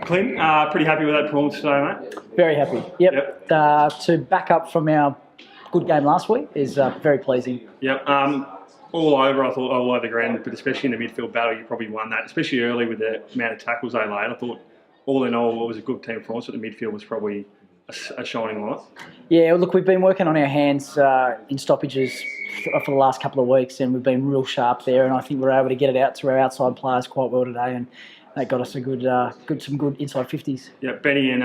Clint, pretty happy with that performance today, mate? Very happy. Yep. To back up from our good game last week is very pleasing. Yep. All over, I thought, all over the ground, but especially in the midfield battle, you probably won that, especially early with the amount of tackles they laid. I thought, all in all, it was a good team performance, but the midfield was probably a shining light. Yeah, look, we've been working on our hands in stoppages for the last couple of weeks, and we've been real sharp there, and I think we're able to get it out to our outside players quite well today, and that got us some good inside 50s. Yeah, Benny and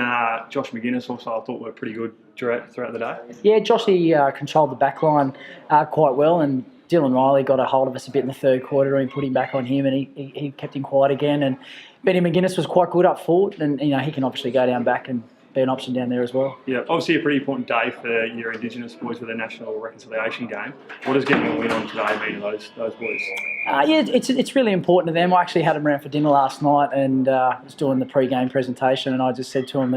Josh McGuinness also, I thought, were pretty good throughout the day. Yeah, Joshy controlled the back line quite well, and Dylan Riley got a hold of us a bit in the third quarter and put him back on him, and he kept him quiet again. And Benny McGuinness was quite good up forward, and he can obviously go down back and be an option down there as well. Yeah, obviously a pretty important day for your Indigenous boys with the National Reconciliation Game. What does getting a win on today mean to those boys? Yeah, it's really important to them. I actually had them around for dinner last night and was doing the pre-game presentation, and I just said to them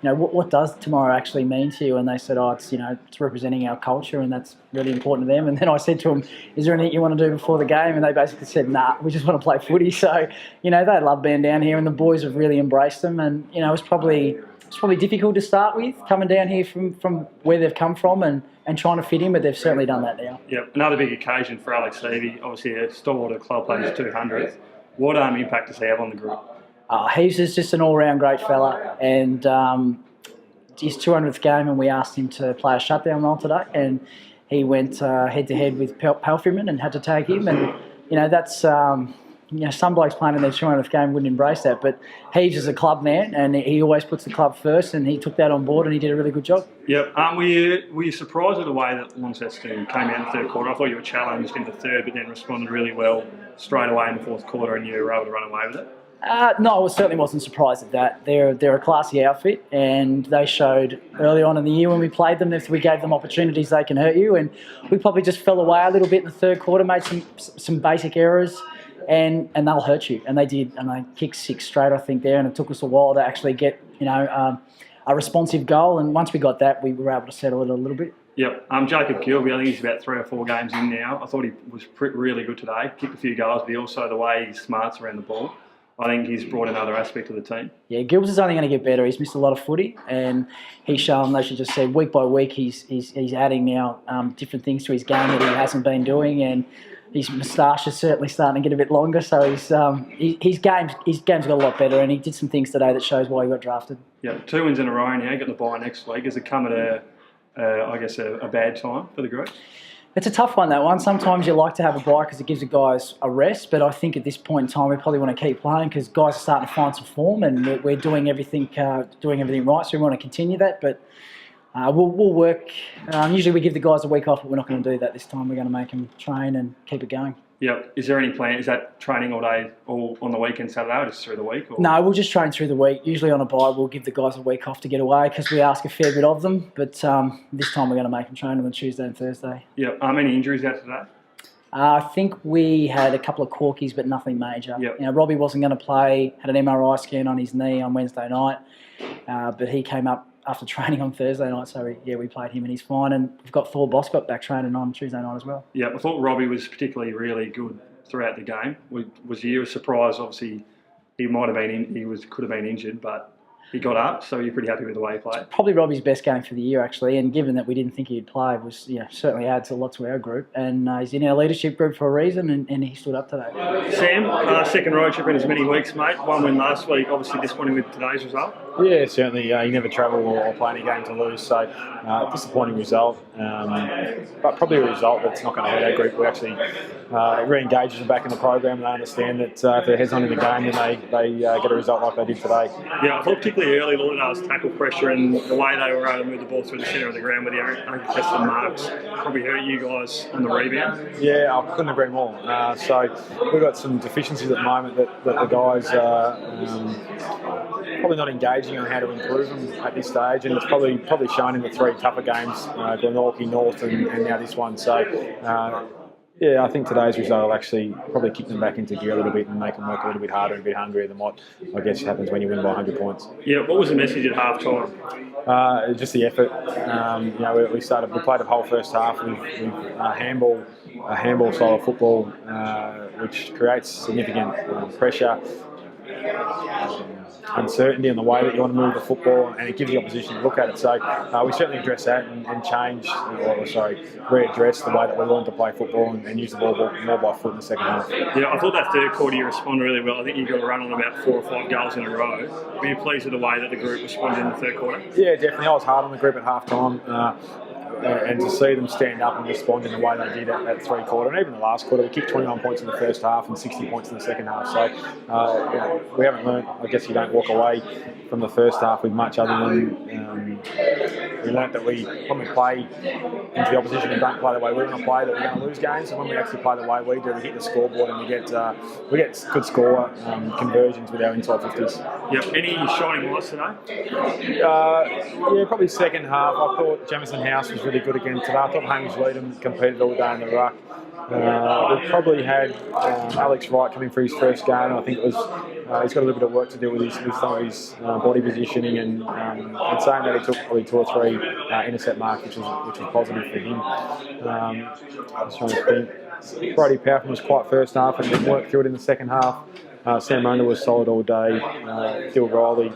that, what does tomorrow actually mean to you? And they said, it's representing our culture, and that's really important to them. And then I said to them, is there anything you want to do before the game? And they basically said, nah, we just want to play footy. So, they love being down here, and the boys have really embraced them. And, it's probably difficult to start with, coming down here from where they've come from and trying to fit in, but they've certainly done that now. Yeah, another big occasion for Alex Levy, obviously a stalwart of club players 200th. What impact does he have on the group? He's just an all-round great fella, and his 200th game, and we asked him to play a shutdown role today, and he went head-to-head with Palfreyman and had to take him, and that's... some blokes playing in their 200th game wouldn't embrace that, but Heaves is a club man, and he always puts the club first, and he took that on board, and he did a really good job. Yep. Were you surprised at the way that Launceston came out in the third quarter? I thought you were challenged in the third, but then responded really well straight away in the fourth quarter, and you were able to run away with it? No, I certainly wasn't surprised at that. They're a classy outfit, and they showed early on in the year when we played them, if we gave them opportunities, they can hurt you, and we probably just fell away a little bit in the third quarter, made some basic errors. And they'll hurt you, and they did, and they kicked 6 straight, I think, there, and it took us a while to actually get, a responsive goal, and once we got that, we were able to settle it a little bit. Yep. Jacob Gilby, I think he's about 3 or 4 games in now. I thought he was really good today, kicked a few goals, but also the way he smarts around the ball, I think he's brought another aspect to the team. Yeah, Gibbs is only going to get better. He's missed a lot of footy, and he's shown, as you just said, week by week, he's adding now different things to his game that he hasn't been doing, and his moustache is certainly starting to get a bit longer, so his game's got a lot better, and he did some things today that shows why he got drafted. Yeah, 2 wins in a row now, getting the bye next week. Has it come at a bad time for the group? It's a tough one, that one. Sometimes you like to have a bye because it gives the guys a rest, but I think at this point in time we probably want to keep playing because guys are starting to find some form, and we're doing everything right, so we want to continue that, but we'll work. Usually we give the guys a week off, but we're not going to do that this time. We're going to make them train and keep it going. Yep. Is there any plan? Is that training all day, all on the weekend, Saturday, or just through the week? Or? No, we'll just train through the week. Usually on a bye, we'll give the guys a week off to get away because we ask a fair bit of them. But this time we're going to make them train on the Tuesday and Thursday. Yep. Any injuries out today? I think we had a couple of corkies, but nothing major. Yep. Robbie wasn't going to play, had an MRI scan on his knee on Wednesday night, but he came up after training on Thursday night, so we played him and he's fine. And we've got Thor Boscott back training on Tuesday night as well. Yeah, I thought Robbie was particularly really good throughout the game. Was you surprised? Obviously, he might have been could have been injured, but he got up, so you're pretty happy with the way he played. Probably Robbie's best game for the year, actually, and given that we didn't think he'd play, was certainly adds a lot to our group. And he's in our leadership group for a reason, and he stood up today. Sam, second road trip in as many weeks, mate. 1 win last week, obviously disappointing with today's result. Yeah, certainly. You never travel or play any game to lose, so disappointing result. But probably a result that's not going to hurt our group. We actually re-engage them back in the program, and they understand that if their head's on in the game, then they get a result like they did today. Yeah, I thought particularly early Lauderdale's tackle pressure and the way they were able to move the ball through the centre of the ground with the uncontested marks probably hurt you guys on the rebound. Yeah, I couldn't agree more. So we've got some deficiencies at the moment that the guys are probably not engaging on how to improve them at this stage, and it's probably shown in the 3 tougher games, Glenorchy, North, and now this one. So. Yeah, I think today's result will actually probably kick them back into gear a little bit and make them work a little bit harder and a bit hungrier than what I guess happens when you win by 100 points. Yeah, what was the message at half time? Just the effort. We played a whole first half with handball style of football, which creates significant pressure. uncertainty in the way that you want to move the football, and it gives the opposition to look at it. So we certainly address that and change, readdress the way that we want to play football and use the ball more by foot in the second half. Yeah, I thought that third quarter you responded really well. I think you got a run on about 4 or 5 goals in a row. Were you pleased with the way that the group responded in the third quarter? Yeah, definitely. I was hard on the group at half time. And to see them stand up and respond in the way they did at three quarter, and even the last quarter, we kicked 29 points in the first half and 60 points in the second half. So we haven't learned. I guess you don't walk away from the first half with much other than we learnt that when we play into the opposition and don't play the way we want to play, that we're going to lose games. And when we actually play the way we do, we hit the scoreboard and we get good score conversions with our inside 50s. Yep. Any shining lights today? Yeah, probably second half. I thought Jamison House was really good again today. I thought Hamish Leedham competed all day in the ruck. We probably had Alex Wright coming for his first game. I think it was he's got a little bit of work to do with some of his body positioning and saying that he took probably 2 or 3 intercept marks, which was positive for him. I was trying to think. Brody Powell was quite first half and then worked through it in the second half. Sam Lonergan was solid all day. Dill Riley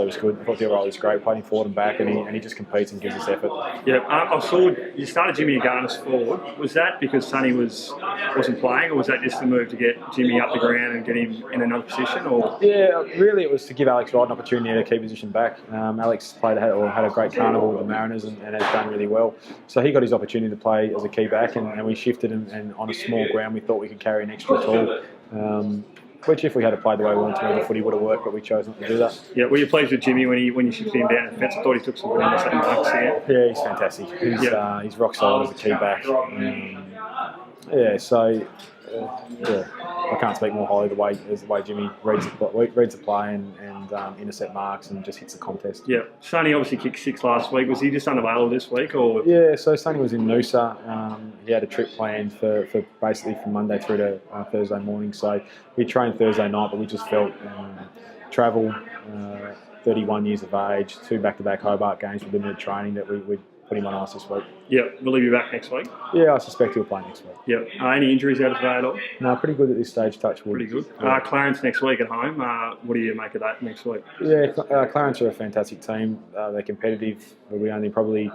was good. I thought Dill Riley was great, playing forward and back, and he just competes and gives us effort. Yeah, I saw you started Jimmy Garnis forward. Was that because Sonny wasn't playing, or was that just the move to get Jimmy up the ground and get him in another position? Or yeah, really it was to give Alex Wright an opportunity to keep position back. Alex had a great carnival with the Mariners and has done really well. So he got his opportunity to play as a key back, and we shifted and on a small ground we thought we could carry an extra tall. Which, if we had played the way we wanted to move the footy, would have worked, but we chose not to do that. Yeah, were you pleased with Jimmy when you shifted him down the fence? I thought he took some good intercept marks again. Yeah, he's fantastic. He's rock solid as a key back. I can't speak more highly the way Jimmy reads the play and intercept marks and just hits the contest. Yeah, Sonny obviously kicked 6 last week. Was he just unavailable this week, or? Yeah, so Sonny was in Noosa. He had a trip planned for basically from Monday through to Thursday morning. So we trained Thursday night, but we just felt travel, 31 years of age, 2 back-to-back Hobart games with limited training that we'd put him on ice this week. Yeah, will he be back next week? Yeah, I suspect he'll play next week. Yeah. Any injuries out of today at all? No, pretty good at this stage, touch wood. Pretty good. Yeah. Clarence next week at home. What do you make of that next week? Yeah, Clarence are a fantastic team. They're competitive. We only probably,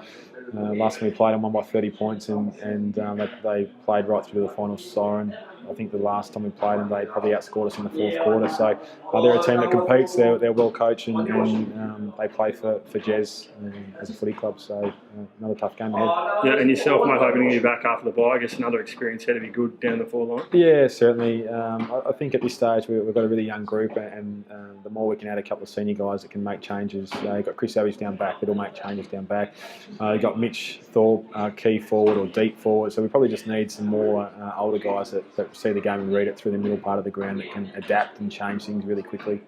last time we played them, won by 30 points and they played right through the final siren. I think the last time we played them, they probably outscored us in the fourth quarter. So they're a team that competes. They're well coached and they play for Jez as a footy club. So another tough game ahead. Yeah, and yourself, mate, hoping to be back after the bye. I guess another experience here to be good down the forward line. Yeah, certainly. I think at this stage we've got a really young group, and the more we can add a couple of senior guys that can make changes. You've got Chris Savage down back that'll make changes down back. You've got Mitch Thorpe, key forward or deep forward. So we probably just need some more older guys that see the game and read it through the middle part of the ground that can adapt and change things really quickly.